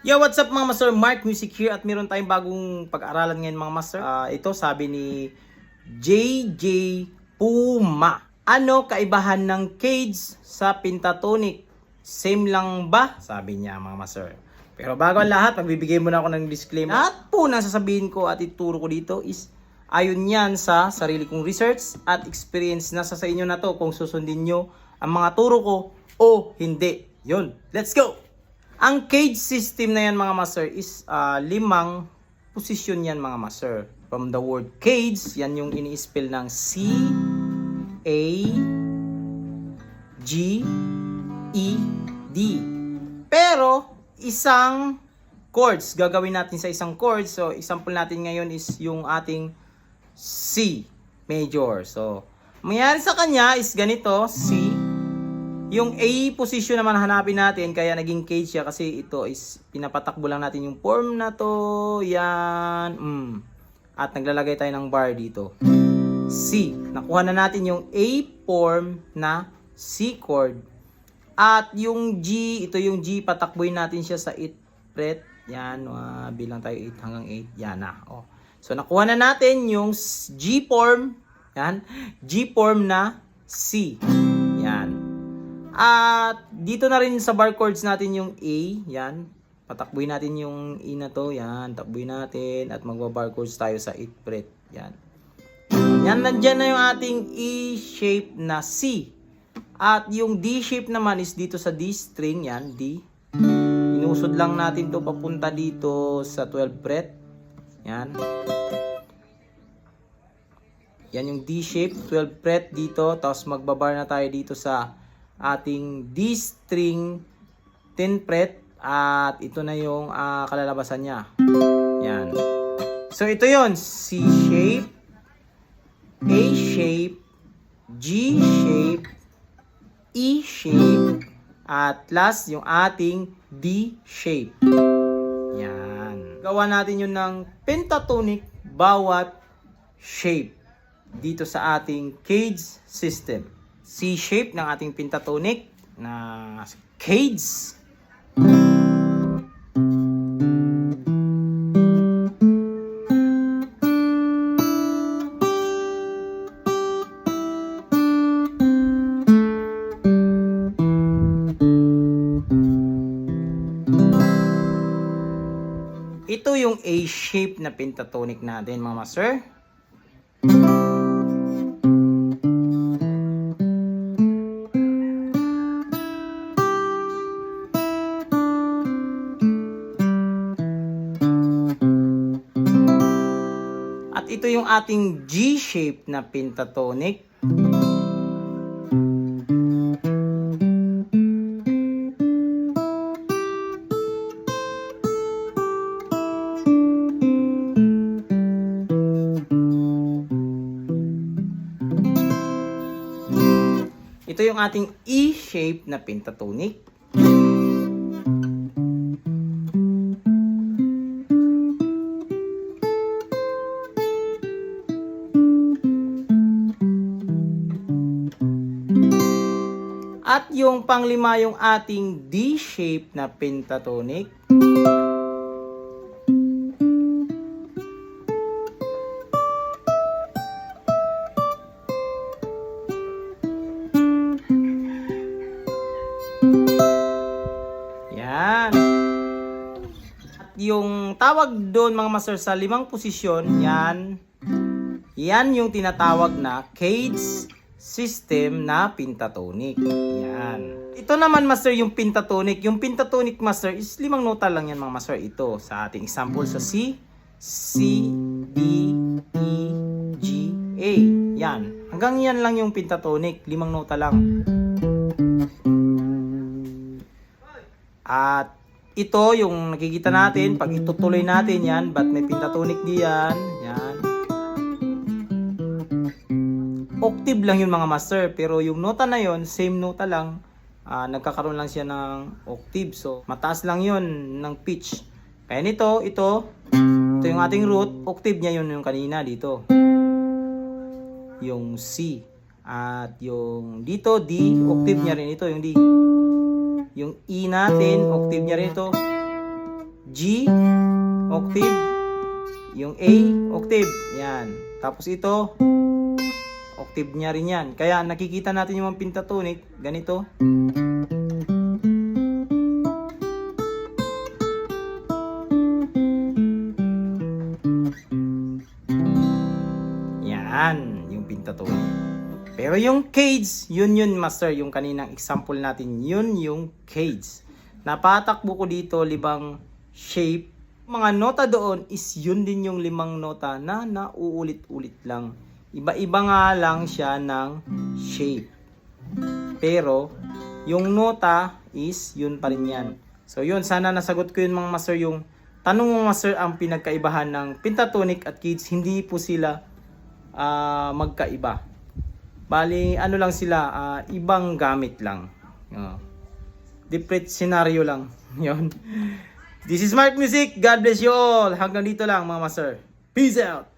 Yo, what's up mga master? Mark Music here at meron tayong bagong pag-aralan ngayon mga master. Ito sabi ni JJ Puma. Ano kaibahan ng cage sa pentatonic? Same lang ba? Sabi niya mga master. Pero bago ang lahat, magbibigay muna ako ng disclaimer. Lahat po na sasabihin ko at ituro ko dito is ayon yan sa sarili kong research at experience. Nasa sa inyo na to kung susundin nyo ang mga turo ko o hindi. Yun, let's go! Ang cage system na yan mga master is 5 posisyon yan mga master. From the word cage, yan yung ini-spell ng C, A, G, E, D. Pero, isang chords, gagawin natin sa isang chord. So, example natin ngayon is yung ating C major. So, mangyari sa kanya is ganito, C. Yung A position naman hanapin natin, kaya naging cage siya kasi ito is pinapatakbo lang natin yung form na to. Yan. At naglalagay tayo ng bar dito. C. Nakuha na natin yung A form na C chord. At yung G, ito yung G, patakboy natin siya sa 8th fret. Yan, bilang tayo 8 hanggang 8. Yan na. Oh. So nakuha na natin yung G form. Yan. G form na C. Yan. At dito na rin sa bar chords natin yung A, yan. Patakbuhin natin yung E na to, yan. Takbuhin natin at magba-bar chords tayo sa 8th fret, yan. Yan, nandyan na yung ating E shape na C. At yung D shape naman is dito sa D string, yan, D. Inusod lang natin to papunta dito sa 12th fret. Yan. Yan yung D shape, 12th fret dito, tapos magbabar na tayo dito sa ating D string 10th fret at ito na yung kalalabasan niya. Yan. So ito yon, C shape, A shape, G shape, E shape, at last yung ating D shape. Yan. Gawa natin yun ng pentatonic bawat shape dito sa ating cage system. C shape ng ating pentatonic na cage. Ito yung A shape na pentatonic natin mga master. At ito yung ating G shape na pentatonic. Ito yung ating E shape na pentatonic. At yung panglima yung ating D shape na pentatonic. Yan. At yung tawag doon mga master sa 5 posisyon, yan. Yan yung tinatawag na cage system na pentatonic. Yan. Ito naman master yung pentatonic. Yung pentatonic master is 5 nota lang yan mga master. Ito sa ating example sa C, C, D, E, G, A. Yan. Hanggang yan lang yung pentatonic. 5 nota lang. At ito yung nakikita natin. Pag itutuloy natin yan, ba't may pentatonic diyan? Yan. Octave lang yun mga master, pero yung nota na yun, same nota lang, nagkakaroon lang siya ng octave. So, mataas lang yun ng pitch. Kaya nito, ito yung ating root, octave niya yun yung kanina dito. Yung C. At yung dito, D, octave niya rin ito, yung D. Yung E natin, octave niya rin ito. G, octave. Yung A, octave. Yan. Tapos ito, octave niya rin yan. Kaya nakikita natin yung mga pentatonic, ganito. Yan, yung pentatonic. Pero yung cage, yun master, yung kaninang example natin, yun yung cage. Napatakbo ko dito 5 shape. Mga nota doon is yun din yung 5 nota na nauulit-ulit lang. Iba-iba nga lang siya ng shape. Pero yung nota is yun pa rin yan. So yun, sana nasagot ko yun mga master, yung tanong mo master, ang pinagkaibahan ng pentatonic at cage, hindi po sila magkaiba. Bali, ano lang sila, ibang gamit lang. Different scenario lang. Yun. This is Mark Music. God bless you all. Hanggang dito lang mga master. Peace out.